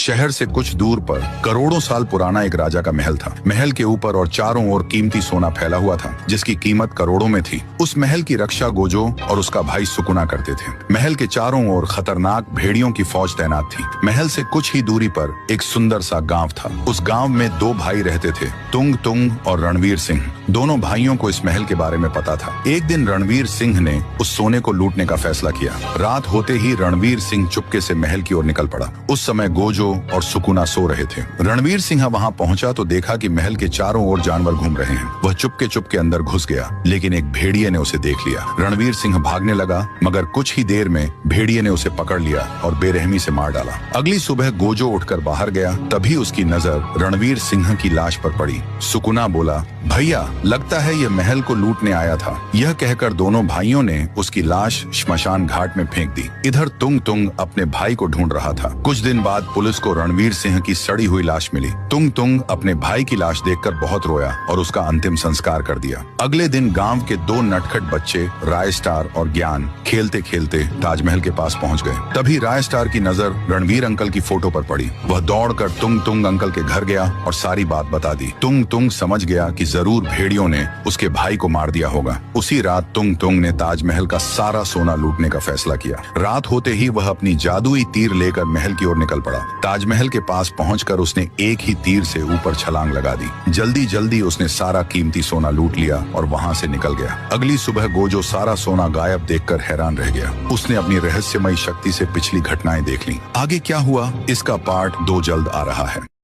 शहर से कुछ दूर पर करोड़ों साल पुराना एक राजा का महल था। महल के ऊपर और चारों ओर कीमती सोना फैला हुआ था, जिसकी कीमत करोड़ों में थी। उस महल की रक्षा गोजो और उसका भाई सुकुना करते थे। महल के चारों ओर खतरनाक भेड़ियों की फौज तैनात थी। महल से कुछ ही दूरी पर एक सुंदर सा गांव था। उस गांव में दो भाई रहते थे, तुंग तुंग और रणवीर सिंह। दोनों भाइयों को इस महल के बारे में पता था। एक दिन रणवीर सिंह ने उस सोने को लूटने का फैसला किया। रात होते ही रणवीर सिंह चुपके से महल की ओर निकल पड़ा। उस समय गोजो और सुकुना सो रहे थे। रणवीर सिंह वहां पहुंचा तो देखा कि महल के चारों ओर जानवर घूम रहे हैं। वह चुपके अंदर घुस गया, लेकिन एक भेड़िए ने उसे देख लिया। रणवीर सिंह भागने लगा, मगर कुछ ही देर में भेड़िए ने उसे पकड़ लिया और बेरहमी से मार डाला। अगली सुबह गोजो उठकर बाहर गया, तभी उसकी नजर रणवीर सिंह की लाश पर पड़ी। सुकुना बोला, भैया, लगता है यह महल को लूटने आया था। यह कहकर दोनों भाइयों ने उसकी लाश श्मशान घाट में फेंक दी। इधर तुंग तुंग अपने भाई को ढूंढ रहा था। कुछ दिन बाद पुलिस को रणवीर सिंह की सड़ी हुई लाश मिली। तुंग तुंग अपने भाई की लाश देखकर बहुत रोया और उसका अंतिम संस्कार कर दिया। अगले दिन गांव के दो नटखट बच्चे राय स्टार और ज्ञान खेलते खेलते ताजमहल के पास पहुंच गए। तभी राय स्टार की नजर रणवीर अंकल की फोटो पर पड़ी। वह दौड़कर तुंग तुंग अंकल के घर गया और सारी बात बता दी। तुंग तुंग समझ गया कि जरूर भेड़ियों ने उसके भाई को मार दिया होगा। उसी रात तुंग तुंग ने ताजमहल का सारा सोना लूटने का फैसला किया। रात होते ही वह अपनी जादुई तीर लेकर महल की ओर निकल पड़ा। ताजमहल के पास पहुंचकर उसने एक ही तीर से ऊपर छलांग लगा दी। जल्दी जल्दी उसने सारा कीमती सोना लूट लिया और वहां से निकल गया। अगली सुबह गोजो सारा सोना गायब देखकर हैरान रह गया। उसने अपनी रहस्यमयी शक्ति से पिछली घटनाएं देख ली। आगे क्या हुआ, इसका पार्ट 2 जल्द आ रहा है।